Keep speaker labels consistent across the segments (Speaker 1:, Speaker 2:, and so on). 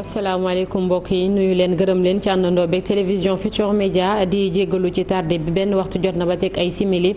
Speaker 1: asalaamaaleykum mbokk yi nuyu leen gërëm leen ci àndandoo beeg télévision Futurs Médias di jéggalu ci tardé bi benn waxtu jot na ba teg ay simili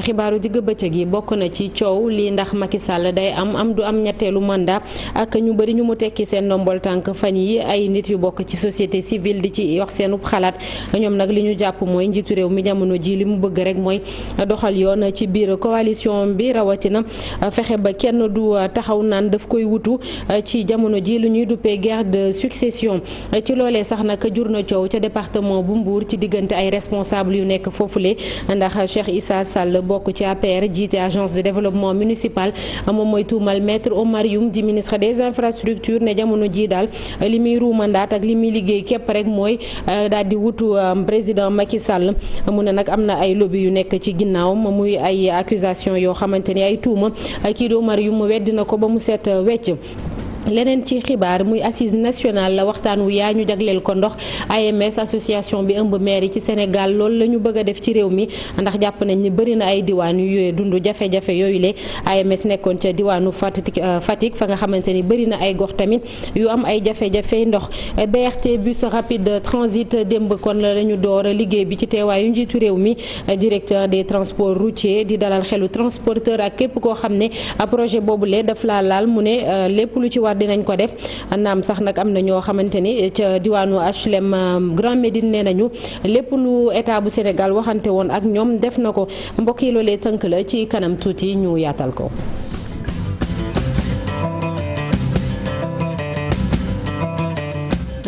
Speaker 1: xibaaru digg bëccëg yi bokk na ci coow lii ndax Macky Sall day am du am ñetteelu mandat ak ñu bëri ñu mu tekki seen ndombol tànk fan yi ay nit yu bokk ci société civile di ci wax seenub xalaat ñoom nag li ñu jàpp mooy njiitu réew mi jamono ji li mu bëgg rek mooy doxal yoon ci biir coalition bi rawatina fexe ba kenn du taxaw naan daf koy wutu ci jamono ji lu ñuy duppee guerre de succession ci loolee sax nag jur na coow ca département bu Mbour ci diggante ay responsable yu nekk foofule ndax Cheikh Issa Sall bokk ci APR jiite agence de développement municipal moom mooy tuumal maître Oumar Youm di ministre des infrastructures ne jamono ji daal li muy ruumandaat ak li muy liggéey képp rek mooy daal di wutu président Macky Sall mu ne nag am na ay lobby yu nekk ci ginnaawam muy ay accusation yoo xamante ni ay tuuma kii di Oumar Youm weddi na ko ba mu set wecc. leneen ci xibaar muy assise nationale la waxtaan wu yaa ñu jagleel ko ndox AMS association bi ëmb maire yi ci Sénégal loolu la ñu bëgg a def ci réew mi ndax jàpp nañ ni bëri na ay diwaan yu dund jafe-jafe yooyu le AMS nekkoon ca diwaanu Fatick fa nga xamante ni bëri na ay gox tamit yu am ay jafe-jafe ndox BRT bus rapide transit démb kon la ñu door liggéey bi ci teewaayu njiitu réew mi directeur des transports routiers di dalal xelu transporteur ak képp koo xam ne projet boobu le daf laa laal mu ne lépp lu ci war dinañ ko def naam sax nag am na ñoo xamante ni ca diwaanu HLM Grand Médine nee nañu lépp lu état bu Sénégal waxante woon ak ñoom def na ko mbokk yi loolee tënk la ci kanam tuuti ñu yaatal ko.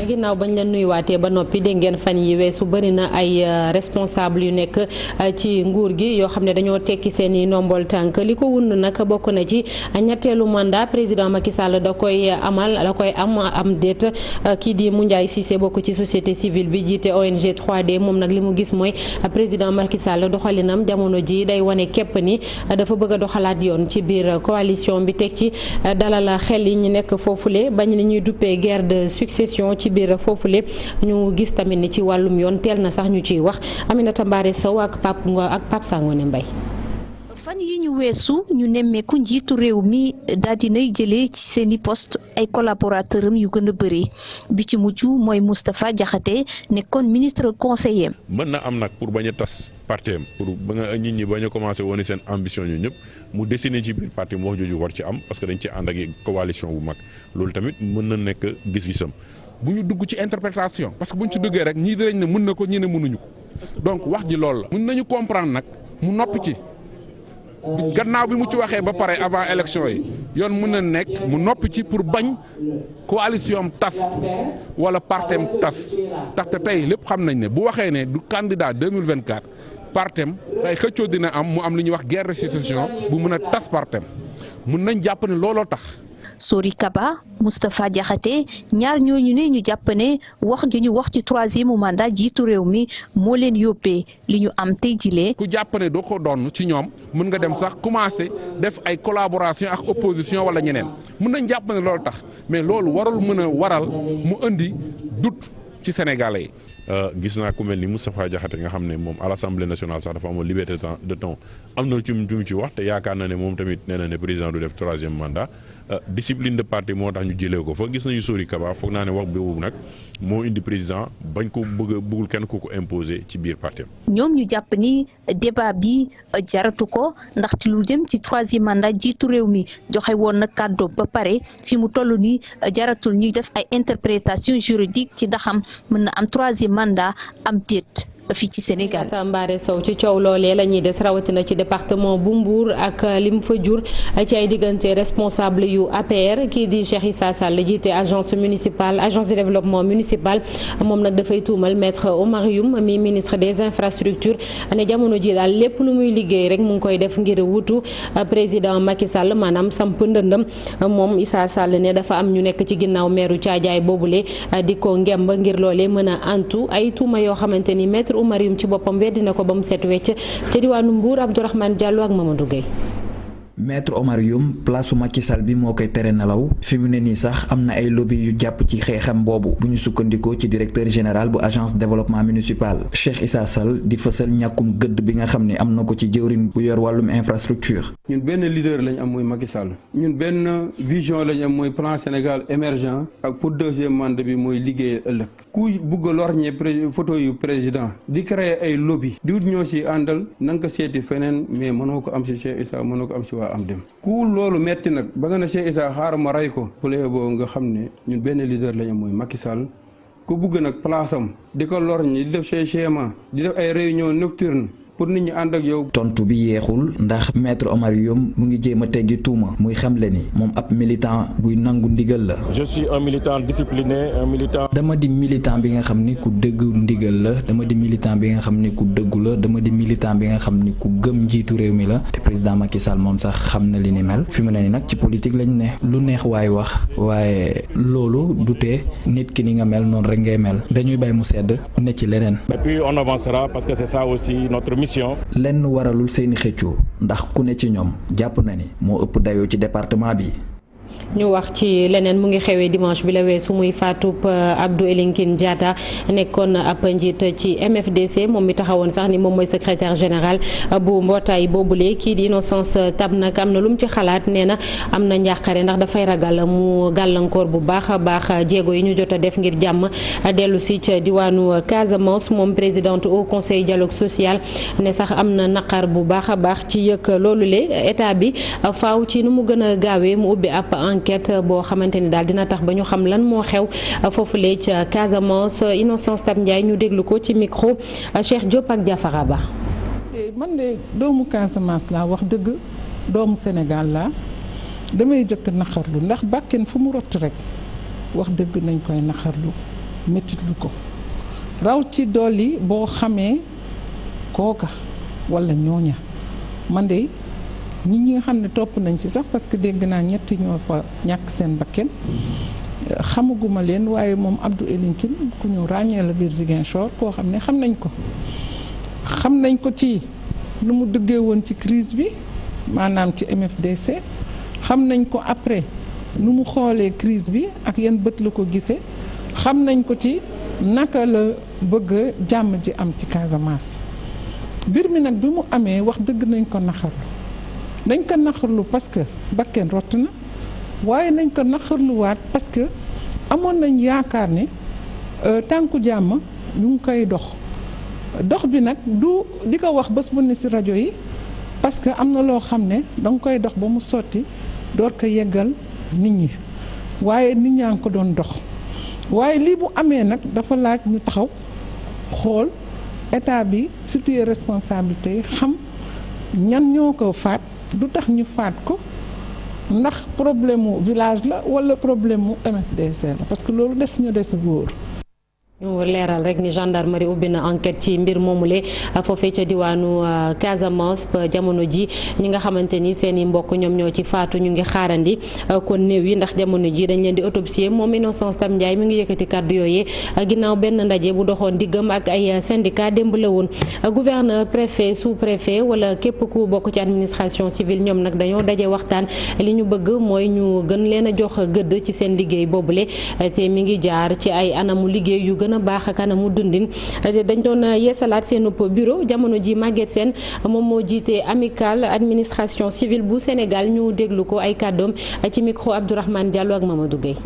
Speaker 1: ginnaaw bañ la nuyuwaatee ba noppi dégg ngeen fan yi weesu bëri na ay responsable yu nekk ci nguur gi yoo xam ne dañoo tekki seen i nombol tànk li ko wund nag bokk na ci ñetteelu mandat président Macky Sall da koy am déet kii di Moundiaye Cissé bokk ci société civile bi jiite ONG 3D moom nag li mu gis mooy président Macky Sall doxalinam jamono ji day wane képp ni dafa bëgg a doxalaat yoon ci biir coalition bi teg ci dalal xel yi ñu nekk foofule bañ li ñuy duppee guerre de succession ci biir foofule ñu gis tamit ni ci wàllum yoon teel na sax ñu ciy wax Aminata Mbaare Sow ak Pape Sangone Mbaye
Speaker 2: fan yi ñu weesu ñu nemmeeku njiitu réew mi daal dinay jëlee ci seeni poste ay collaborateur am yu gën a bëri bi ci mujj mooy Moustapha Diakhaté nekkoon ministre conseiller.
Speaker 3: mën na am nag pour bañ a tas parti am pour ba nga nit ñi bañ a commencé woon seen ambition ñu ñëpp mu dessiné ci biir parti mu wax jooju war ci am parce que dañ ci ànd ak coalition bu mag loolu tamit mën na nekk gis-gisam. bu ñu dugg ci interprétation parce que bu ñu ci duggee rek ñii dinañ ne mën na ko ñii ne mënuñu ko donc wax ji loolu la. mën nañu comprendre nag mu noppi ci gannaaw bi mu ci waxee ba pare avant élection yi yoon mën na nekk mu noppi ci pour bañ coalition am tas wala partem tas ndaxte tey lépp xam nañ ne bu waxee ne du candidat 2024 partem ay xëccoo dina am mu am lu ñuy wax guerre de succession bu mën a tas partem mën nañ jàpp ne looloo tax.
Speaker 2: Sori Kaba Moustapha Diakhaté ñaar ñooñu ne ñu jàpp ne wax gi ñu wax ci troisième mandat jiitu réew mi moo leen yóbbee li ñu am tey jilee
Speaker 3: ku jàpp ne doo ko doon ci ñoom mën nga dem sax commencé def ay collaboration ak opposition wala ñeneen mën nañ jàpp ne loolu tax mais loolu warul mën a waral mu indi doute ci Sénégalais yi. gis naa ku mel ni Moustapha Diakhaté nga xam ne moom à l'Assemblée nationale sax dafa amoon liberté de temps am na ci mu ci wax te yaakaar na ne moom tamit nee na ne président du def troisième mandat discipline de parti moo tax ñu jëlee ko fa gis nañu Sori Kaba foog naa ne wax boobu nag moo indi président bañ ko bëggul kenn ku ko imposer ci biir parti am.
Speaker 2: ñoom ñu jàpp ni débat bi jaratu ko ndaxte lu jëm ci troisième mandat jiitu réew mi joxe woon na kàddoom ba pare fi mu toll nii jaratul ñuy def ay interprétation juridique ci ndaxam mën na am troisième mandat am déet fii ci Sénégal.
Speaker 1: Mbaare Sow ci coow loolee la ñuy des rawatina ci département bu Mbour ak lim fa jur ci ay diggante responsable yu APR kii di Cheikh Issa Sall jiite agence de développement municipal moom nag dafay tuumal maître Oumar Youm mi ministre des infrastructures ne jamono ji daal lépp lu muy liggéey rek mu ngi koy def ngir wutu président Macky Sall maanaam samp ndëndam moom Issa Sall ne dafa am ñu nekk ci ginnaaw meeru Caajaay boobule di ko ngemb ngir loolee mën a antu ay tuuma yoo xamante ni maître Oumar Youm ci boppam weddi na ko ba mu set wecc ca diwaanu Mbour Abdourahmane Diallo ak Mamadou Gueye.
Speaker 4: Maître Oumar Youm place Macky Sall bi moo koy tere nelaw fi mu ne nii sax am na ay lobby yu jàpp ci xeexam boobu bu ñu sukkandikoo ci directeur général bu agence développement municipal Cheikh Issa Sall di fësal ñàkkum gëdd bi nga xam ne am na ko ci jëwrin bu yor wàllum infrastructure.
Speaker 5: ñun benn leader lañ am mooy Macky Sall ñun benn vision lañ am mooy plan Sénégal émergent ak pour deuxième mandat bi mooy liggéey ëllëg ku bugg a lorñe photo yu président di créer ay lobby di wut ñoo si àndal na nga ko seeti feneen mais mënoo ko am si Cheikh Issa mënoo ko am si waa am dem ku loolu metti nag ba nga ne Cheikh Issa xaaral ma rey ko bu lee boo nga xam ne ñun benn leader lañ am mooy Macky Sall ku bugg nag place am di ko lorñe di def say schéma di def ay réunion nocturne pour nit ñi ànd ak yow.
Speaker 4: tontu bi yeexul ndax maître Oumar Youm mu ngi jéem a teggi tuuma muy xamle ni moom ab militant buy nangu ndigal la.
Speaker 6: je suis un militant discipliné, un militant.
Speaker 4: dama di militant bi nga xam ni ku dëggu ndigal la dama di militant bi nga xam ni ku dëggu la dama di militant bi nga xam ni ku gëm njiitu réew mi la te président Macky Sall moom sax xam na li ni mel fi mu ne ni nag ci politique lañ ne lu neex waay wax waaye loolu du tee nit ki ni nga mel noonu rek ngay mel dañuy bàyyi mu sedd ne ci leneen.
Speaker 6: et puis on avancera parce que c'est ça aussi notre mission.
Speaker 4: lenn waralul seeni xëccoo ndax ku ne ci ñoom jàpp na ni moo ëpp dayoo ci département bi.
Speaker 1: ñu wax ci leneen mu ngi xewee dimanche bi la weesu muy faatub Abdou Elinkine Diatta nekkoon ab njiit ci MFDC moom mi taxawoon sax ni moom mooy secrétaire général bu mbootaay boobule kii di Innocence Tab nag am na lu mu ci xalaat nee na am na njàqare ndax dafay ragal mu gàllankoor bu baax a baax jéego yi ñu jot a def ngir jàmm dellu si ca diwaanu Casamance moom présidente au conseil dialogue social ne sax am na naqar bu baax a baax ci yëg loolu le état bi faaw ci nu mu gën a gaawee mu ubbi ab enquête boo xamante ni daal dina tax ba ñu xam lan moo xew foofulee ca Casamance. Innocence Tab Ndiaye ñu déglu ko ci micro Cheikh Diop ak Diafara Ba.
Speaker 7: man de doomu Casamance laa wax dëgg doomu Sénégal laa damay jëkk naxarlu ndax bàkken fu mu rott rek wax dëgg nañ koy naxarlu métitlu ko raw ci dolli boo xamee kooka walla ñooña man de ñi nga xam ne topp nañ ci sax parce que dégg naa ñetti ñoo fa ñàkk seen bakken xamaguma leen waaye moom Abdou Elinkine ku ñu ràññee la biir Ziguinchor koo xam ne xam nañ ko ci nu mu duggee woon ci crise bi maanaam ci MFDC xam nañ ko après nu mu xoolee crise bi ak yan bët la ko gisee xam nañ ko ci naka la bëgg jàmm ji am ci Casamance mbir mi nag bi mu amee wax dëgg nañ ko naxarlu parce que bakken rott na waaye nañ ko naxarluwaat parce que amoon nañ yaakaar ne tànku jàmm ñu ngi koy dox bi nag du di ko wax bés bu ne ci rajo yi parce que am na loo xam ne danga koy dox ba mu sotti door ko yeggal nit ñi waaye nit ñaa ngi ko doon dox waaye lii bu amee nag dafa laaj ñu taxaw xool état bi situé responsabilité yi xam ñan ñoo ko faat du tax ñu faat ko ndax problème mu village la wala problème mu MFDC la parce que loolu def ñu des wóor.
Speaker 1: ñu leeral rek ni gendarmerie ubbi na enquête ci mbir moomule foofee ca diwaanu Casamance jamono ji ñi nga xamante ni seen i mbokk ñoom ñoo ci faatu ñu ngi xaarandi kon néew yi ndax jamono ji dañ leen di autopsie moom Innocence Tab Ndiaye mi ngi yëkkati kàddu yooyee ginnaaw benn ndaje bu doxoon diggam ak ay syndicat démb la woon gouverneur préfet sous préfet wala képp ku bokk ci administration civile ñoom nag dañoo daje waxtaan li ñu bëgg mooy ñu gën leen a jox gëdd ci seen liggéey boobule te mi ngi jaar ci ay anamu liggéey yu gën a baax kanamu dundin dañ doon yeesalaat seen bureau jamono ji Maguette Sène moom moo jiite amicale administration civile bu Sénégal ñu déglu ko ay kàddoom ci micro Abdourahmane Diallo ak Mamadou Gueye.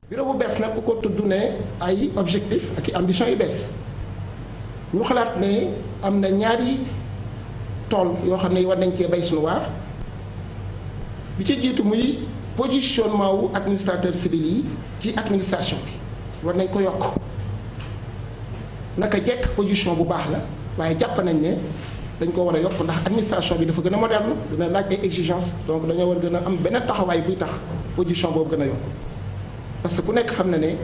Speaker 8: bureau bu bees nag ku ko tudd ne ay objectif ak i ambition yu bees ñu xalaat ne am na ñaari tool yoo xam ne war nañ cee bay suñu waar bi ci jiitu muy positionnement wu administrateur civil yi ci administration bi war nañ ko yokk naka jekk position bu baax la waaye jàpp nañ ne dañ ko war a yokk ndax administration bi dafa gën a moderne dina laaj ay exigence donc dañoo war gën a am benn taxawaay buy tax position boobu gën a yokk parce que ku nekk xam na ne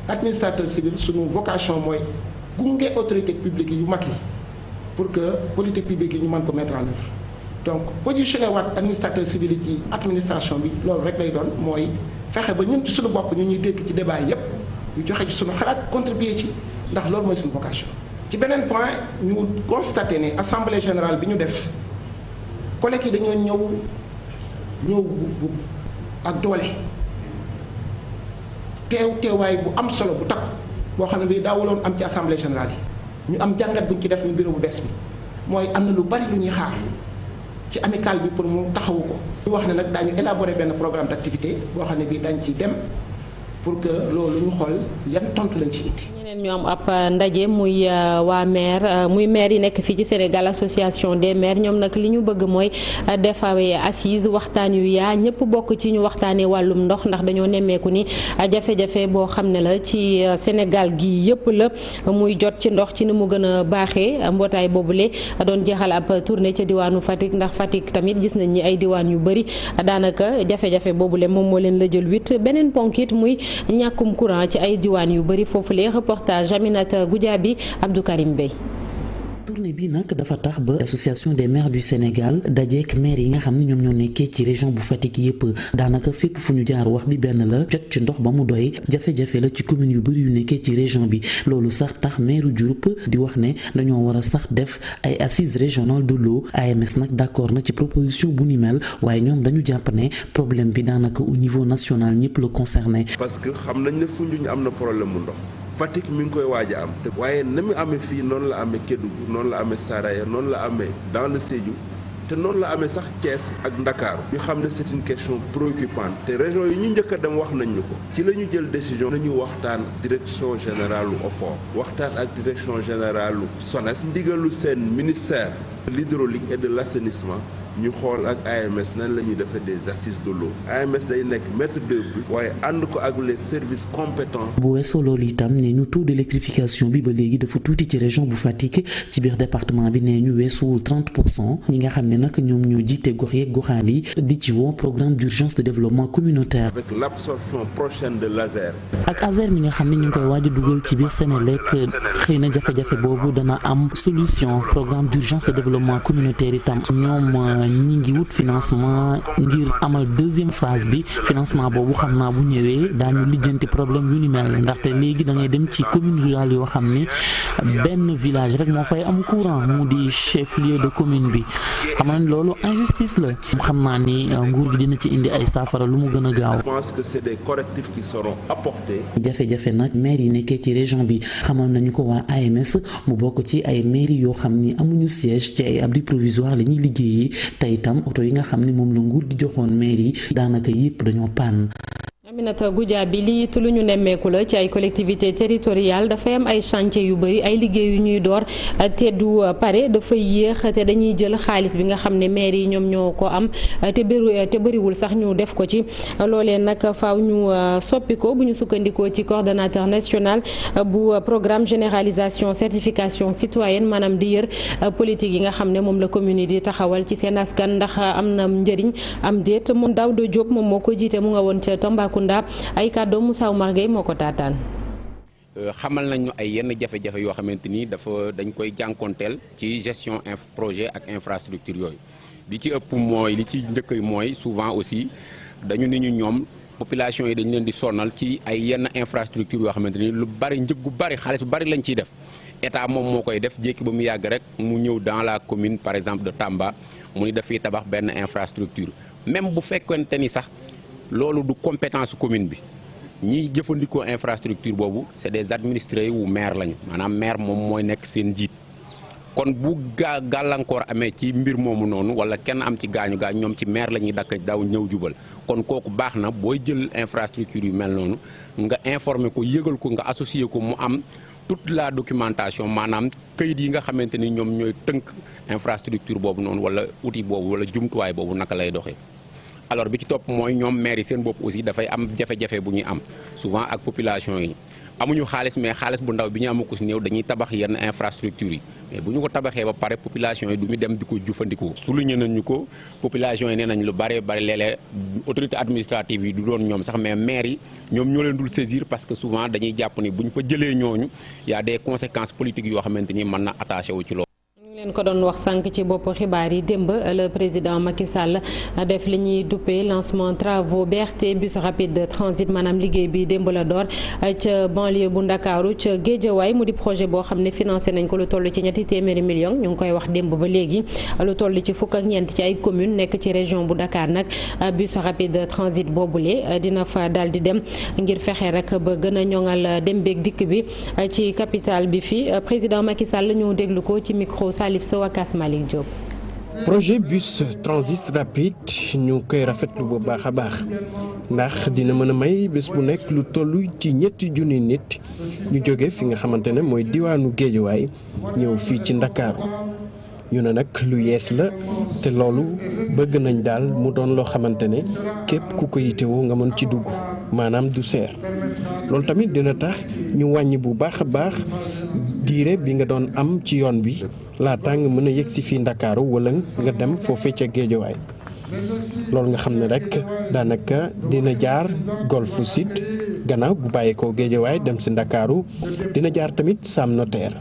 Speaker 8: administrateur civil suñu vocation mooy gunge autorité publique yu mag yi pour que politique publique yi ñu mën ko mettre en œuvre donc positionné waat administrateur civil yi ci administration bi loolu rek lay doon mooy fexe ba ñun ci suñu bopp ñu ñuy dégg ci débat yépp ñu joxe ci suñu xalaat contribuer ci ndax loolu mooy suñu vocation. ci beneen point ñu constaté ne assemblée générale bi ñu def collègues yi dañoo ñëw ñëw bu ak doole teewaay bu am solo bu takku boo xam ne bii daawuloon am ci assemblée générale yi ñu am jàngat buñ ci def ñu bureau bu bees bi mooy am na lu bari lu ñuy xaar ci amicale bi pour mu taxawu ko. ñu wax ne nag daañu élaborer benn programme d'activité boo xam ne bii dañ ciy dem pour que loolu ñu xool yan tontu lañ ci indi.
Speaker 1: ñeneen ñu am ab ndaje muy waa maire muy maire yi nekk fii ci Sénégal association des maires ñoom nag li ñu bëgg mooy def ay assise waxtaan yu yaa ñëpp bokk ci ñu waxtaanee wàllum ndox ndax dañoo nemmeeku ni jafe-jafe boo xam ne la ci Sénégal gi yëpp la muy jot ci ndox ci ni mu gën a baaxee mbootaay boobule doon jeexal ab tournée ca diwaanu Fatick ndax Fatick tamit gis nañ ni ay diwaan yu bëri daanaka jafe-jafe boobule moom moo leen la jël 8 beneen ponk it muy ñàkkum courant ci ay diwaan yu bëri foofu lee reportage Aminata Goudiaby Abdou Karim Bey.
Speaker 9: tournée bi nag dafa tax ba association des maires du Sénégal dajeek maire yi nga xam ne ñoom ñoo nekkee ci région bu Fatick yëpp daanaka fépp fu ñu jaar wax bi benn la jot ci ndox ba mu doy jafe-jafe la ci commune yu bëri yu nekkee ci région bi loolu sax tax maire Diouroup di wax ne dañoo war a sax def ay assises régionales de l'eau AMS nag d'accord na ci proposition bu ni mel waaye ñoom dañu jàpp ne problème bi daanaka au niveau national ñëpp la concerné.
Speaker 10: parce que xam nañ ne Foundiougne am na problème mu ndox. Fatick mi ngi koy waaj a am te waaye na mu amee fii noonu la amee Kédougou noonu la amee Saraya noonu la amee dans le Sédhiou te noonu la amee sax Thiès ak Ndakaaru ñu xam ne c'est une question préoccupante te région yi ñu njëkk a dem wax nañ ñu ko ci la ñu jël décision nañu waxtaan direction générale u OFOR waxtaan ak direction générale u SONES ndigalu seen ministère de l'hydraulique et de l'assainissement ñu xool ak AMS nan la ñuy defee des assises de l'eau AMS day nekk maître d'œuvre bi waaye ànd ko ak les services compétents.
Speaker 9: bu weesoo loolu itam ne ñu taux d'électrification bi ba léegi dafa tuuti ci région bu Fatick ci biir département bi ne ñu weesuwul 30% ñi nga xam ne nag ñoom ñoo jiite gox yeeg goxaan yi di ci woo programme d'urgence de développement communautaire.
Speaker 10: avec l'absorption prochaine de l'ASER.
Speaker 9: ak ASER mi nga xam ne ñu ngi koy waaj a dugal ci biir Sénélec xëy na jafe-jafe boobu dana am solution programme d'urgence de développement communautaire itam ñoom. ñi ngi wut financement ngir amal deuxième phase bi financement boobu xam naa bu ñëwee daañu lijjanti problème yu ni mel ndaxte léegi da ngay dem ci commune rurale yoo xam ni benn village rek moo fay am courant mu di chef lieu de commune bi xam nga loolu injustice la xam naa ni nguur gi dina ci indi ay saafara lu mu gën a gaaw.
Speaker 10: Je pense que c'est des correctifs qui seront apportés.
Speaker 9: jafe-jafe nag maire yi nekkee ci région bi xamal nañu ko waa AMS mu bokk ci ay mairie yoo xam ni amuñu siège ci ay abri provisoire la ñuy liggéeyee. te itam oto yi nga xam ne moom la nguur di joxoon maire yi daanaka yëpp dañoo panne.
Speaker 1: Aminata Goudiaby li it lu ñu nemmeeku la ci ay collectivités territoriales dafay am ay chantier yu bëri ay liggéey yu ñuy door te du pare dafay yéex te dañuy jël xaalis bi nga xam ne maire yi ñoom ñoo ko am te bëriwul sax ñu def ko ci loolee nag faaw ñu soppi ko bu ñu sukkandikoo ci coordonnateur national bu programme généralisation certification citoyenne maanaam di yër politique yi nga xam ne moom la commune yi di taxawal ci seen askan ndax am na njëriñ am déet moom Daouda Diop moom moo ko jiite mu nga woon ca Tambacounda ay kàddu Moussa Oumar Gueye moo ko taataan.
Speaker 11: xamal nañu ay yenn jafe-jafe yoo xamante ni dañ koy jànkonteel ci gestion projet ak infrastructure yooyu li ci ëpp mooy li ci njëkk mooy souvent aussi dañu ni ñu ñoom population yi dañu leen di sonal ci ay yenn infrastructure yoo xamante ni lu bari njëg gu bari xaalis bu bari lañ ciy def état moom moo koy def jékki ba mu yàgg rek mu ñëw dans la commune par exemple de Tamba mu ni dafay tabax benn infrastructure même bu fekkente ni sax. loolu du compétence commune bi ñiy jëfandikoo infrastructure boobu c'est des administrés wu maire lañu maanaam maire moom mooy nekk seen njiit kon bu gàllankoor amee ci mbir moomu noonu wala kenn am ci gaañu ñoom ci maire la ñuy dakk daw ñëw jubal kon kooku baax na booy jël infrastructure yu mel noonu nga informer ko yëgal ko nga associer ko mu am toute la documentation maanaam këyit yi nga xamante ni ñoom ñooy tënk infrastructure boobu noonu wala outil boobu wala jumtuwaay boobu naka lay doxee. alors bi ci topp mooy ñoom maire yi seen bopp aussi dafay am jafe-jafe bu ñuy am souvent ak population yi amuñu xaalis mais xaalis bu ndaw bi ñu amaku si néew dañuy tabax yenn infrastructure yi mais bu ñu ko tabaxee ba pare population yi du ñu dem di ko jëfandikoo. souligné nañu ko population yi nee nañ lu bare léeg-léeg autorité administrative yi du doon ñoom sax mais maire yi ñoom ñoo leen dul saisir parce que souvent dañuy jàpp ni bu ñu fa jëlee ñooñu y a des conséquences politiques yoo xamante ni mën na attaché wu ci loolu.
Speaker 1: ngeen ko doon wax sànq ci bopp xibaar yi démb le président Macky Sall def li ñuy duppee lancement travaux BRT bus rapide de transit maanaam liggéey bi démb la door ca banlieue bu Ndakaaru ca Géejawaay mu di projet boo xam ne financé nañ ko lu toll ci ñetti téeméeri millions ñu ngi koy wax démb ba léegi lu toll ci fukk ak ñeent ci ay communes nekk ci région bu Dakar nag bus rapide de transit boobule dina fa daal di dem ngir fexe rek ba gën a ñoŋal dem beeg dikk bi ci capitale bi fii président Macky Sall ñu déglu ko ci micro Salif Sow ak Malick Diop.
Speaker 12: projet bus transit rapide ñu koy rafetlu bu baax a baax ndax dina mën a may bés bu nekk lu toll ci ñetti junni nit ñu jóge fi nga xamante ne mooy diwaanu Géejawaay ñëw fii ci Ndakaaru ñu ne nag lu yees la te loolu bëgg nañ daal mu doon loo xamante ne képp ku ko yitewoo nga mën ci dugg maanaam du seer loolu tamit dina tax ñu wàññi bu baax a baax diire bi nga doon am ci yoon bi laata nga mën a yegg si fii Ndakaaru wala nga dem foofee ca Géejawaay loolu nga xam ne rek daanaka dina jaar Golf Sud gannaaw bu bàyyeekoo Géejawaay dem si Ndakaaru dina jaar tamit Sam Notaire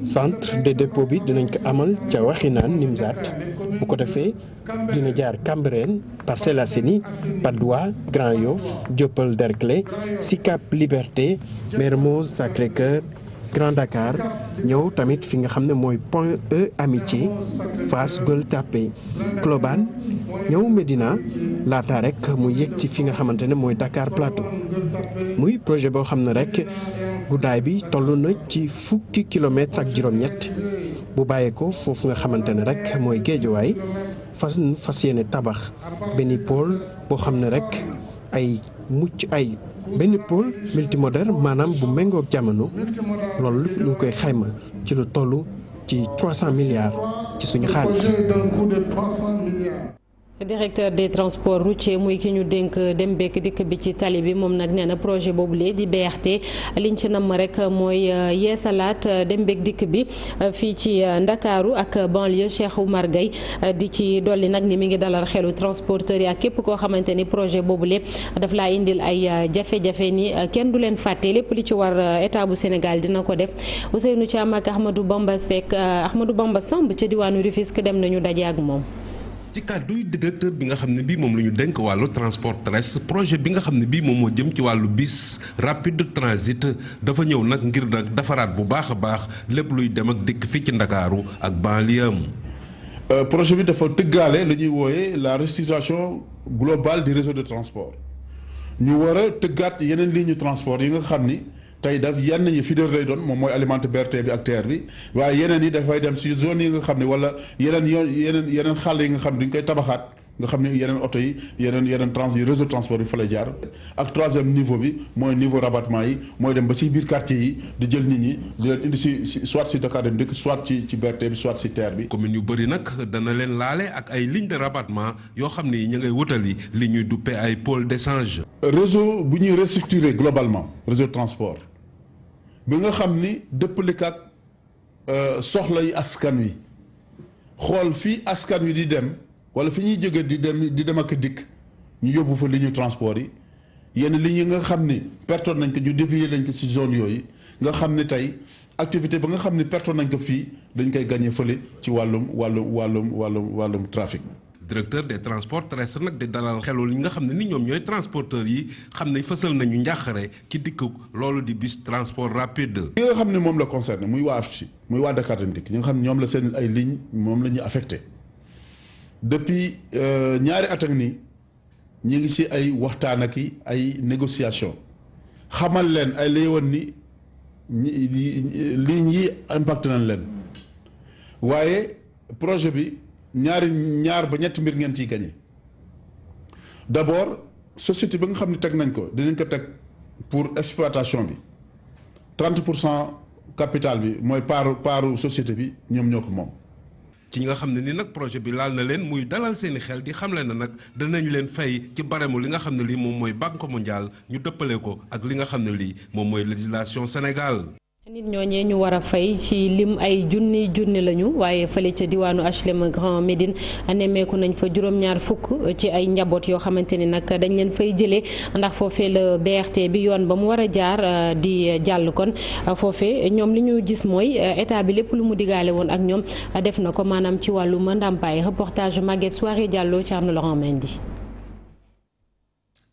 Speaker 12: centre de dépôt bi dinañ ko amal ca Waxinaan Nimzaat bu ko defee dina jaar Cambérène Parcelles Assainies Patte d'Oie Grand Yoff Dieuppeul Derklé Sicap Liberté Mermoz Sacré-Cœur Grand Dakar ñëw tamit fi nga xam ne mooy Point E Amitié Fass Gueule Tapée Colobane ñëw Médina laata rek mu yegg ci fi nga xamante ne mooy Dakar Plateau muy projet boo xam ne rek guddaay bi toll na ci fukki kilomètre ak juróom-ñett bu bàyyeekoo foofu nga xamante ne rek mooy Géejawaay fas yéene tabax benn pôle boo xam ne rek ay mucc ay benn pôle multimoderne maanaam bu méngoog jamono loolu ñu ngi koy xayma ci lu toll ci 300 milliards ci suñu xaalis.
Speaker 1: directeur des transports routiers muy ki ñu dénk dem bekk dikk bi ci tali bi moom nag nee na projet boobule di BRT liñ ci namm rek mooy yeesalaat dem bekk dikk bi fii ci Ndakaaru ak banlieue Cheikh Oumar Gueye di ci dolli nag ni mi ngi dalal xelu transporteurs yi ak képp koo xamante ni projet boobule daf laa indil ay jafe-jafe ni kenn du leen fàtte lépp li ci war état bu Sénégal dina ko def Ousseynou Thiam ak Ahmadou Bamba Samb ca diwaanu Rufisque dem nañu daje ak moom.
Speaker 13: ci kàddu directeur bi nga xam ne bii moom la ñu dénk wàllu transport terrestre projet bi nga xam ne bii moom moo jëm ci wàllu bus rapide transit dafa ñëw nag ngir nag defaraat bu baax a baax lépp luy dem ak dikk fii ci Ndakaaru ak banlieue am.
Speaker 14: projet bi dafa tëggaale la ñuy wooyee la restructuration globale du réseau de transport ñu war a tëggaat yeneen ligne transport yi nga xam ni tey daf yenn ñi feeder lay doon moom mooy alimenté BRT bi ak TER bi waaye yeneen yi dafay dem si zone yi nga xam ne wala yeneen xàll yi nga xam ne duñ koy tabaxaat nga xam ne yeneen oto yi yeneen réseau transport bi fa lay jaar ak troisième niveau bi mooy niveau rabattement yi mooy dem ba si biir quartier yi di jël nit ñi di leen indi si soit si Dakar Dem Dikk soit ci BRT bi soit si TER bi.
Speaker 13: commune yu bëri nag dana leen laale ak ay ligne de rabattement yoo xam ne ñu ngay wutali li ñuy duppee ay pôle d'échange.
Speaker 14: réseau bu ñuy restructurer globalement réseau transport bi nga xam ni dëppale ak soxla yi askan wi xool fii askan wi di dem wala fi ñuy jóge di dem ak dikk ñu yóbbu fa ligne transport yi yenn lignes yi nga xam ni pertoon nañ ko ñu dévier nañ ko ci zone yooyu nga xam ni tey activité ba nga xam ni pertoon nañ ko fii dañ koy gagné fële ci wàllum trafic.
Speaker 13: directeur des transports terrestres nag di dalal xelul yi nga xam ne ni ñoom ñooy transporteurs yi xam ne fësal nañu njàqare ci dikk loolu di bus transport rapide.
Speaker 14: li nga xam ne moom la concerné muy waa AFTU muy waa Dakar Dem Dikk ñi nga xam ne ñoom la seen ay ligne moom la ñu affecté depuis ñaari at ak nii ñi ngi si ay waxtaan ak ay négociation xamal leen ay léewoon ni ligne yi impacté nañ leen waaye projet bi ñaar ba ñetti mbir ngeen ciy gagné d'abord société bi nga xam ne teg nañ ko dinañ ko teg pour exploitation bi 30% capital bi mooy paaru société bi ñoom ñoo ko moom.
Speaker 13: ci ñi nga xam ne ni nag projet bi laal na leen muy dalal seeni xel di xamle na nag danañ leen fay ci baremu li nga xam ne lii moom mooy banque mondiale ñu dëppale ko ak li nga xam ne lii moom mooy législation Sénégal.
Speaker 1: nit ñooñee ñu war a fay ci lim ay junni lañu waaye fële ca diwaanu HLM Grand Médine nemmeeku nañ fa juróom-ñaar fukk ci ay njaboot yoo xamante ni nag dañ leen fay jëlee ndax foofee la BRT bi yoon ba mu war a jaar di jàll kon foofee ñoom li ñu gis mooy état bi lépp lu mu digaale woon ak ñoom def na ko maanaam ci wàllu ndàmpaay reportage Maguette Soirée Diallo Thierno Laurent Mendy.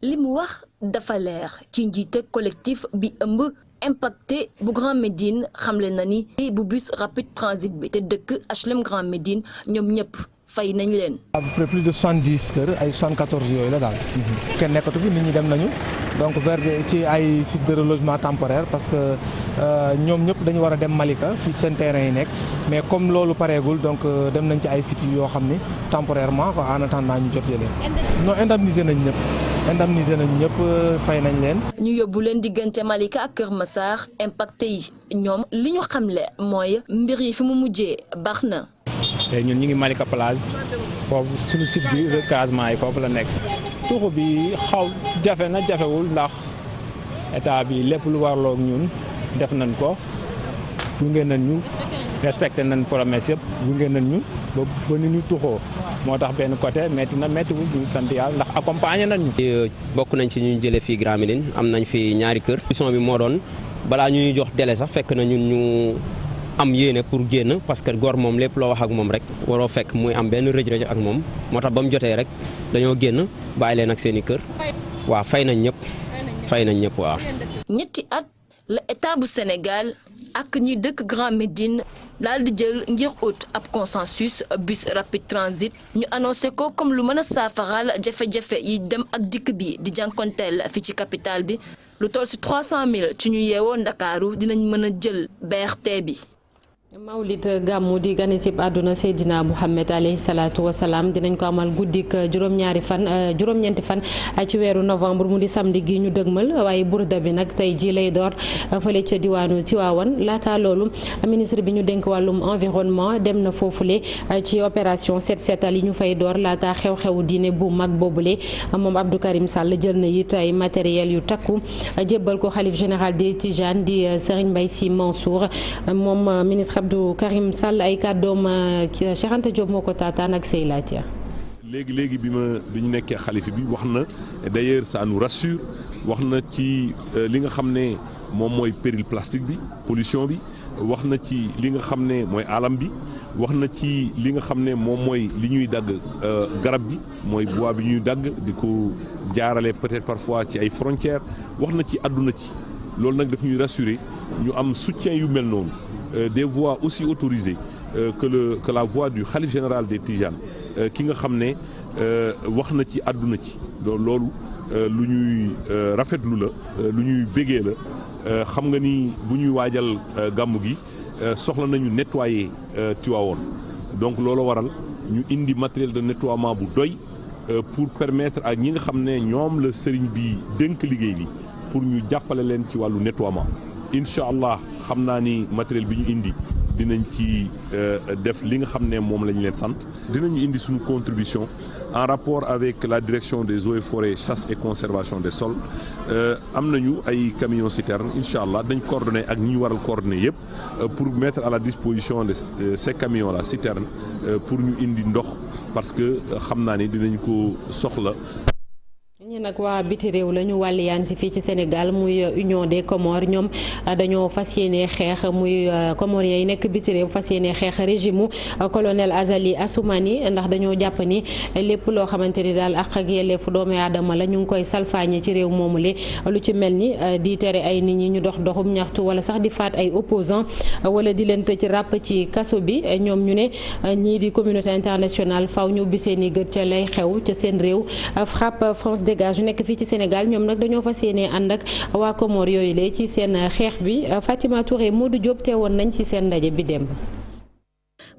Speaker 2: li mu wax dafa leer ci njiite collectif bi ëmb impacté bu Grand Médine xamle na ni bu bus rapide transit bi te dëkk HLM Grand Médine ñoom ñëpp fay nañ leen.
Speaker 15: à peu près plus de 70 kër ay 74 yooyu la daal. kenn nekkatu fi nit ñi dem nañu donc vers ci ay site de relogement temporaire parce que ñoom ñëpp dañu war a dem Malika fi seen terrain yi nekk mais comme loolu pareegul donc dem nañ ci ay sites yoo xam ni temporairement quoi en attendant ñu jot leen. non indemniser nañ ñëpp fay nañ leen.
Speaker 2: ñu yóbbu leen diggante Malika ak Kër Massar impacté yi ñoom li ñu xamle mooy mbir yi fi mu mujjee baax na.
Speaker 16: ñun ñu ngi Malika Place foofu suñu site bi recasement yi foofu la nekk tuxu bi xaw jafe na jafewul ndax état bi lépp lu warloo ak ñun def nañ ko gunge nañ ñu respecté nañ promesse yëpp gunge nañ ñu ba ni ñu tuxoo moo tax benn côté métti na méttiwul ñu sant yàlla ndax accompagné nañ ñu.
Speaker 17: bokk nañ ci ñu jëlee fii Grand Médine am nañ fi ñaari kër. solution bi moo doon balaa ñuy jox délai sax fekk na ñun ñu am yéene pour génn parce que góor moom lépp loo wax ak moom rek waroo fekk muy am benn rëj-rëj ak moom moo tax ba mu jotee rek dañoo génn bàyyi leen ak seen i kër waaw fay nañ ñëpp waaw.
Speaker 2: ñetti at la état bu Sénégal ak ñi dëkk Grand Médine daal di jël ngir ut ab consensus bus rapide transit ñu annoncé ko comme lu mën a saafaral jafe-jafe yi dem ak dikk bi di jànkonteel fi ci capitale bi lu toll ci 300 000 ci ñu yeewoo Ndakaaru dinañ mën a jël BRT bi.
Speaker 1: Mawlid gàmmu di gane ci àdduna Seydina Muhammad alayhi salaatu wa salaam dinañ ko amal guddik juróom-ñeenti fan ci weeru novembre mu di samedi gi ñu dëgmal waaye burda bi nag tey ji lay door fële ca diwaanu Tiwaawan laata loolu ministre bi ñu dénk wàllum environnement dem na foofule ci opération set setal yi ñu fay door laata xew-xewu diine bu mag boobule moom Abdou Karim Sall jël na it ay matériel yu takku jébbal ko xalif général des Tidianes di Serigne Mbaye Sy Mansour moom ministre Abdou Karim Sall ay kàddoom Cheikh Anta Diop moo ko taataan ak Sey Latia.
Speaker 3: léegi bi ñu nekkee xalifa bi wax na d'ailleurs ça nous rassure wax na ci li nga xam ne moom mooy péril plastique bi pollution bi wax na ci li nga xam ne mooy alam bi wax na ci li nga xam ne moom mooy li ñuy dagg garab bi mooy bois bi ñuy dagg di ko jaarale peut-être parfois ci ay frontières wax na ci àdduna ci loolu nag daf ñuy rassurer ñu am soutien yu mel noonu. Des voix aussi autorisées que la voix du khalife général des Tidianes ki nga xam ne wax na ci àdduna ci loolu lu ñuy rafetlu la lu ñuy bégee la xam nga ni bu ñuy waajal gàmmu gi soxla nañu nettoyer Tivaouane donc loolu waral ñu indi matériel de nettoiement bu doy pour permettre ak ñi nga xam ne ñoom la sëriñ bi dénk liggéey bi pour ñu jàppale leen ci wàllu nettoiement. incha allah xam naa ni matériel bi ñu indi dinañ ci def li nga xam ne moom la ñu leen sant dinañu indi suñu contribution en rapport avec la direction des eaux et forêts chasse et conservation des sols am nañu ay camions citernes incha allah dañ coordonné ak ñi ñu waral coordonné yëpp pour mettre à la disposition de ces camions là citernes pour ñu indi ndox parce que xam naa ni dinañ ko soxla.
Speaker 1: ñi nag waa biti réew la ñu wàlliyaan si fii ci Sénégal muy Union des Comores ñoom dañoo fas yéene xeex muy Comoriens yi nekk biti réew fas yéene xeex régime colonel Azali Assoumani ndax dañoo jàpp ni lépp loo xamante ni daal ak yelleefu doomu aadama la ñu ngi koy salfaañe ci réew moomule lu ci mel ni di tere ay nit ñi ñu doxum ñaxtu wala sax di faat ay opposants wala di leen tëj ràpp ci kaso bi ñoom ñu ne ñii di communauté internationale faw ñu ubbi seen i gët ca lay xew ca seen réew FRAPP France Dégage yu nekk fii ci Sénégal ñoom nag dañoo fas yéene ànd ak waa Comores yooyu lee ci seen xeex bi Fatima Touré Modou Diop teewoon nañ ci seen ndaje bi démb.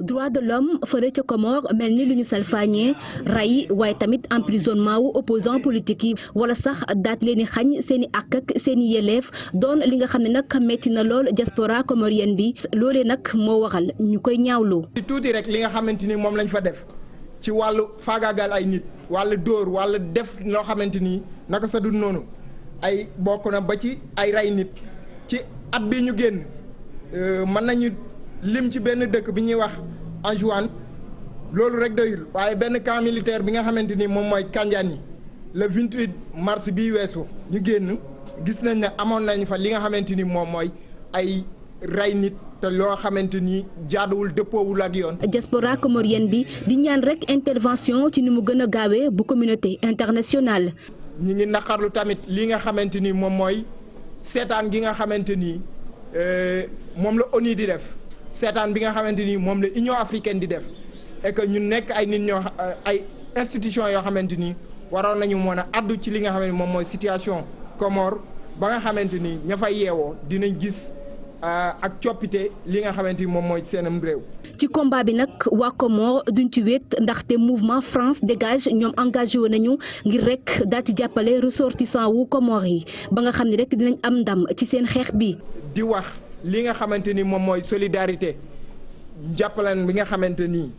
Speaker 18: droit de l'homme fële ca Comores mel ni lu ñu salfaañee rey waaye tamit emprisonnement wu opposant politique yi wala sax daat leen i xañ seen i àq ak seen i yelleef doon li nga xam ne nag metti na lool diaspora comorienne bi loolee nag moo waxal ñu koy ñaawlu.
Speaker 19: ci tuuti rek li nga xamante ni moom lañ fa def ci wàllu faagaagal ay nit wàllu dóor wàllu def loo xamante ni naka sa dul noonu ay bokk na ba ci ay rey nit ci at bi ñu génn mën nañu lim ci benn dëkk bi ñuy wax Anjouane loolu rek doyul waaye benn camp militaire bi nga xamante ni moom mooy Kandiani le 28 mars bii weesu ñu génn gis nañ ne amoon nañ fa li nga xamante ni moom mooy ay rey nit te loo xamante ni jaaduwul dëppoowul ak yoon.
Speaker 18: diaspora comorienne bi di ñaan rek intervention ci ni mu gën a gaawee bu communauté internationale.
Speaker 19: ñi ngi naqarlu tamit li nga xamante ni moom mooy seetaan gi nga xamante ni moom la ONU di def seetaan bi nga xamante ni moom la Union africaine di def et que ñu nekk ay nit ñoo ay institutions yoo xamante ni waroon nañu mën a addu ci li nga xam ne moom mooy situation Comore ba nga xamante ni ña fay yeewoo dinañ gis ak coppite li nga xamante ni moom mooy seenam réew.
Speaker 18: ci combat bi nag waa Comore duñ ci wét ndaxte mouvement France dégage ñoom engagé wu nañu ngir rek daal di jàppale ressortissant wu Comore yi ba nga xam ne rek dinañ am ndam ci seen xeex bi.
Speaker 19: di wax li nga xamante ni moom mooy solidarité jàppaleen bi nga xamante ni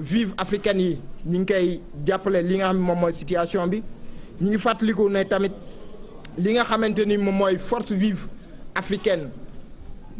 Speaker 19: Vive africaine yi ñi ngi koy jàppale li nga xam ne moom mooy situation bi ñi ngi fàttaliku ne tamit li nga xamante ni moom mooy force vive africaine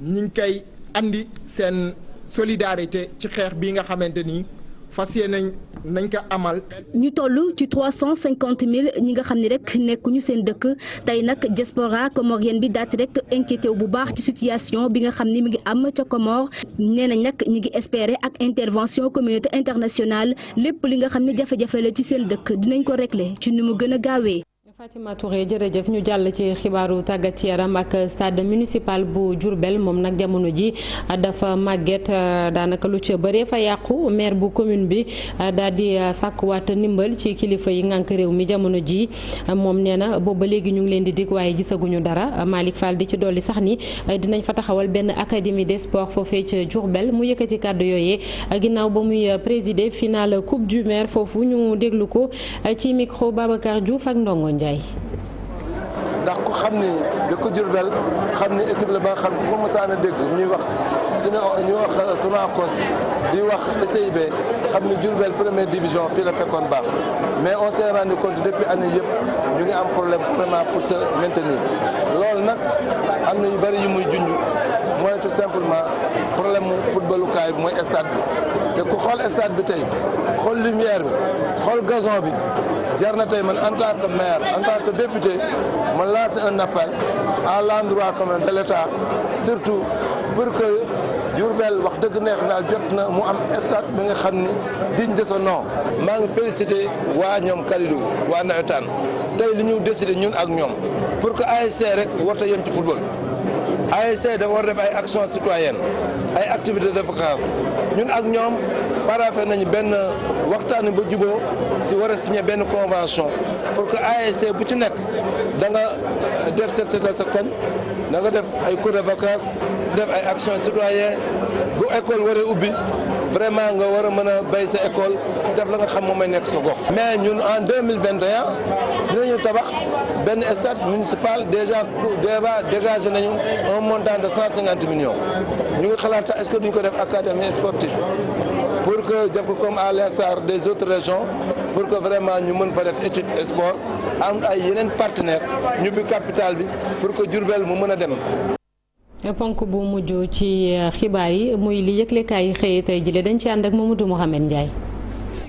Speaker 19: ñi ngi koy andi seen solidarité ci xeex bi nga xamante ni fas yéene nañ ko amal.
Speaker 18: ñu toll ci 350 000 ñi nga xam ne rek nekkuñu seen dëkk tey nag diaspora comorienne bi daati rek inquiété wu bu baax ci situation bi nga xam ni mi ngi am ca Comore nee nañ nag ñi ngi espérer ak intervention communauté internationale lépp li nga xam ne jafe-jafe la ci seen dëkk dinañ ko régler ci ni mu gën a gaawee.
Speaker 1: Fatima Touré jërëjëf ñu jàll ci xibaaru tàggat yaram ak stade municipal bu Diourbel moom nag jamono ji dafa màgget daanaka lu ca bëree fa yàqu maire bu commune bi daal di sàkkuwaat ndimbal ci kilifa yi ngànk réew mi jamono ji moom nee na boobu ba léegi ñu ngi leen di dig waaye gisaguñu dara Malick Fall di ci dolli sax ni dinañ fa taxawal benn académie des sports foofee ca Diourbel mu yëkkati kàddu yooyee ginnaaw ba muy présider finale coupe du maire foofu ñu déglu ko ci micro Babacar Diouf ak Ndongo Ndiaye.
Speaker 20: ndax ku xam ni dëkk Diourbel xam ni équipe la ba nga xam ku ko mosaan a dégg ñuy wax Sonacos di wax SIB xam ni Diourbel première division fii la fekkoon baax mais on s'est rendu compte depuis année yëpp ñu ngi am problème vraiment pour se maintenir loolu nag am na yu bëri yu muy junj mooy tout simplement problème mu footballukaay bi mooy stade bi te ku xool stade bi tey xool lumière bi xool gazon bi jar na tey man en tant que maire en tant que député ma lancer un appel à l'endroit commun de l'État surtout pour que Diourbel wax dëgg neex naa jot na mu am stade bi nga xam ni digne de son nom. maa ngi félicité waa ñoom Kalidou waa nawetaan tey li ñu décidé ñun ak ñoom pour que ASC rek warta yem ci football ASC dafa war def ay actions citoyennes ay activités de vacances ñun ak ñoom paraphé nañu benn waxtaan ba juboo si war a signer benn convention pour que ASC bu ci nekk da nga def set setal sa koñ da nga def ay cours de vacances def ay actions citoyennes bu école waree ubbi vraiment nga war a mën a béy sa école def la nga xam moom may nekk sa gox. mais ñun en 2021 dinañu tabax benn stade municipal déjà dégagé nañu un montant de 150 millions ñu ngi xalaat sax est-ce que duñ ko def académie sportive pour que def ko comme à l'instar des autres régions pour que vraiment ñu mën fa def étude sport am ay yeneen partenaires ñu bi capital bi pour que Diourbel mu mën a dem.
Speaker 1: ponk bu mujj ci xibaar yi muy li yëglekaay yi xëyee tey jile dañ ci ànd ak Mamadou Mohamed Ndiaye.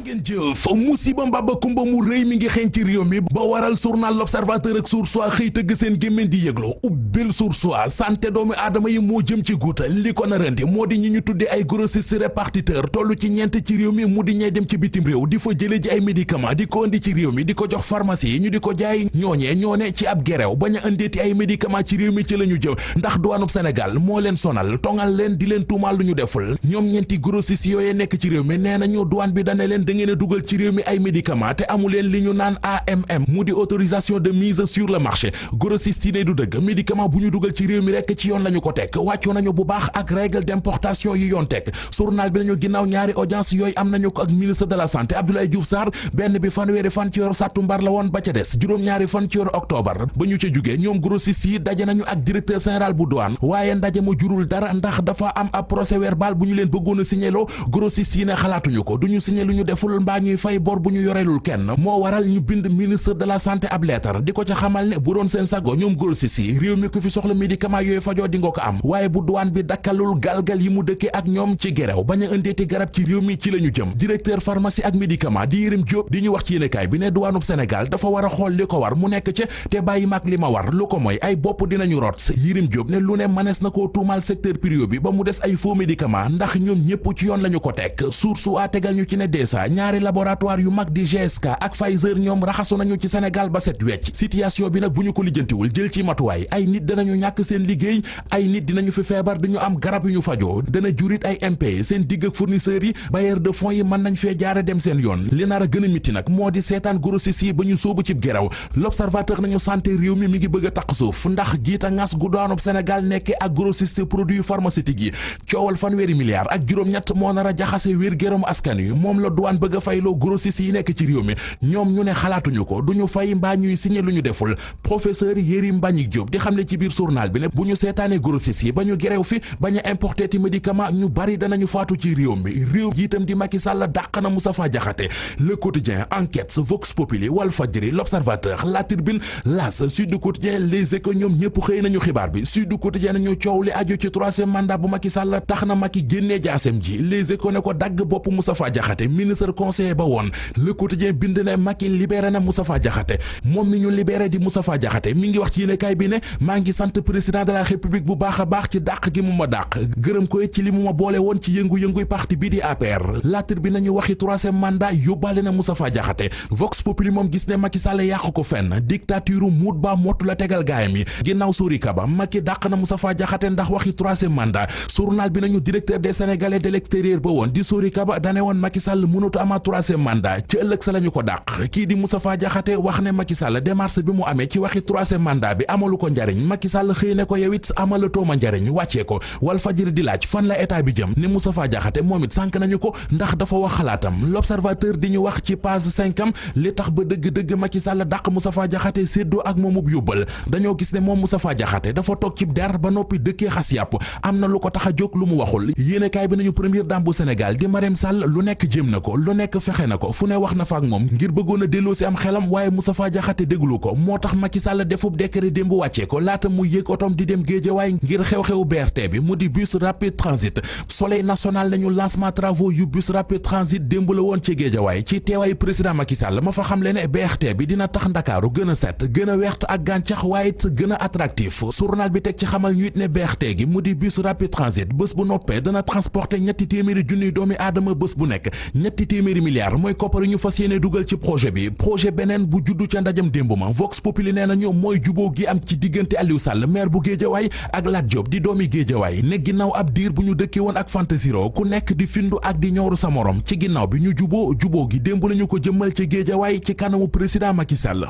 Speaker 21: ngeen jëf musiba mbaba kumba mu rëy mi ngi xeeñ ci réew mi ba waral journal l'Observateur ak Source A xëy tëgg seen gémmiñ di yëglu ubbil Source A santé doomu aadama yi moo jëm ci guuta li ko narandi moo di ñi ñu tuddee ay grossiste répartiteur toll ci ñeent ci réew mi mu di ñey dem ci bitim réew di fa jële ji ay médicament di ko indi ci réew mi di ko jox pharmacie yi ñu di ko jaay ñooñee ñoo ne ci ab gerew bañ a indeeti ay médicament ci réew mi ci la ñu jëm ndax douanub Sénégal moo leen sonal tongal leen di leen tuumaal lu ñu deful ñoom ñeenti grossiste yooyee nekk ci réew mi nee nañu douane bi dane leen da ngeen a dugal ci réew mi ay médicament te amu leen li ñu naan AMM mu di autorisation de mise sur le marché grossiste yi ne du dëgg médicament bu ñu dugal ci réew mi rekk ci yoon la ñu ko teg wàccoo nañu bu baax ak règle d'importation yi yoon teg journal bi nañu ginnaaw ñaari audience yooyu am nañu ko ak ministre de la santé Abdoulaye Diouf Sarr benn bi fanweeri fan ci yor sàttumbar la woon ba ca des juróom-ñaari fan ci yor octobre ba ñu ca jugee ñoom grossiste yi daje nañu ak directeur général bu douane waaye ndaje mu jurul dara ndax dafa am ab procès verbal bu ñu leen bëggoon a signéloo grossiste yi ne xalaatuñu ko duñu signé lu ñu deful fayatul mbaa ñuy fay bor bu ñu yorelul kenn moo waral ñu bind ministre de la santé ab lettre di ko ca xamal ne bu doon seen sago ñoom grossistes yi réew mi ku fi soxla médicament yooyu fajoo di nga ko am waaye bu douane bi dakkalul galgal yi mu dëkkee ak ñoom ci gerew bañ a indeeti garab ci réew mi ci la ñu jëm directeur pharmacie ak médicament di Yérim Diop di ñu wax ci yéenekaay bi ne douanub Sénégal dafa war a xool li ko war mu nekk ca te bàyyi mag li ma war lu ko mooy ay bopp dinañu rot Yérim Diop ne lu ne mënees na koo tuumal secteur privé bi ba mu des ay faux médicament ndax ñoom ñëpp ci yoon la ñu ko teg source a tegal ñu ci ne desa ñaari laboratoire yu mag di GSK ak Pfizer ñoom raxasu nañu ci Sénégal ba set wecc situation bi nag bu ñu ko lijjantiwul jël ci matuwaay ay nit danañu ñàkk seen liggéey ay nit dinañu fi feebar duñu am garab yu ñu fajoo dana jurit ay MP seen digg ak fournisseurs yi bailleur de fonds yi mën nañ fee jaare dem seen yoon li nar a gën a mitti nag moo di seetaan grossistes yi ba ñu sóobu cib geraw l'observateur nañu santé réew mi ngi bëgg a taq suuf ndax jiita ngas gu daanub Sénégal nekke ak grossiste produits pharmaceutiques yi coowal fanweeri milliards ak juróom-ñett moo nar a jaxase wér géramu askan wi moom la douane bëgg a fayloo grossistes yi nekk ci réew mi ñoom ñu ne xalaatuñu ko duñu fay mbaa ñuy signé lu ñu deful professeur Yérim Mbagnick Diop di xam ne ci biir journal bi ne bu ñu seetaanee grossistes yi ba ñu gerew fi bañ a importé ti médicament ñu bari danañu faatu ci réew mi réew jiitam di Macky Sall dàq na Moustapha Diakhaté Le Quotidien Enquête Vox Populi Walfadjri L'Observateur La Tribune L'As Sud Quotidien Les Échos ñoom ñëpp xëy nañu xibaar bi Sud Quotidien nañu coow li aju ci troisième mandat bu Macky Sall tax na Macky génnee jaasem ji Les Échos ne ko dagg bopp Moustapha Diakhaté ministre conseiller ba woon Le Quotidien bind ne Macky libéré na Moustapha Diakhaté moom mi ñu libéré di Moustapha Diakhaté mi ngi wax ci yéenekaay bi ne maa ngi sant président de la république bu baax a baax ci dàq gi mu ma dàq gërëm ko ci li mu ma boole woon ci yëngu-yënguy parti bi di APR La Tribune nañu waxi troisième mandat yóbbaale na Moustapha Diakhaté Vox Populi moom gis ne Macky Sall yàq ko fenn dictature muut ba mottu la tegal gaayam yi ginnaaw Sori Kaba Macky dàq na Moustapha Diakhaté ndax waxi troisième mandat journal bi nañu directeur des Sénégalais de l'extérieur ba woon di Sori Kaba dane woon Macky Sall mënatu amaat troisième mandat ci ëllëg sa la ñu ko dàq kii di Moustapha Diakhaté wax ne Macky Sall démarche bi mu amee ci waxi troisième mandat bi amalu ko njariñ Macky Sall xëy ne ko yow it amalatoo ma njariñ wàccee ko Walfadjri di laaj fan la état bi jëm ne Moustapha Diakhaté moom it sànk nañu ko ndax dafa wax xalaatam l'observateur di ñu wax ci page 5 li tax ba dëgg-dëgg Macky Sall dàq Moustapha Diakhaté séddoo ak moomub yóbbal dañoo gis ne moom Moustapha Diakhaté dafa toog ci der ba noppi dëkkee xas yàpp am na lu ko tax a jóg lu mu waxul yéenekaay bi nañu première dame bu Sénégal di Marème Sall lu nekk jéem na ko lu nekk fexe na ko fu ne wax na fa ak moom ngir bëggoon a delloo si am xelam waaye Moustapha Diakhaté déglu ko moo tax Macky Sall defub décret démb wàccee ko laata mu yéeg otom di dem Guédiawaye ngir xew-xewu BRT bi mu di bus rapide transit Soleil national nañu lancement travaux yu bus rapide transit démb la woon ci Guédiawaye ci teewaayu président Macky Sall ma fa xam le ne BRT bi dina tax Ndakaaru gën a set gën a wert ak gàncax waaye it gën a attractif journal bi teg ci xamal ñu it ne BRT gi mu di bus rapide transit bés bu noppee dana transporter ñetti téeméeri junniy doomi aadama bés bu nekk ñetti téeméeri milliards mooy koppar ñu fas yéene dugal ci projet bi projet beneen bu juddu ca ndajam démb ma Vox Populi nee nañu mooy juboo gi am ci diggante Aliou Sall maire bu Guédiawaye ak Lat Diop di doomi Guédiawaye ne ginnaaw ab diir bu ñu dëkkee woon ak fantasiro ku nekk di findu ak di ñooru sa morom ci ginnaaw bi ñu juboo gi démb lañu ko jëmmal ci Guédiawaye ci kanamu président Macky Sall.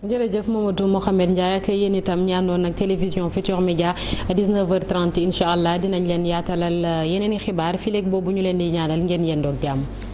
Speaker 1: jërëjëf Mamadou Mohamed Ndiaye ak yéen itam ñaanoon ak télévision Futurs Médias 19h30 incha allah dinañ leen yaatalal yeneen i xibaar fileeg boobu ñu leen di ñaanal ngeen yendoog jàmm.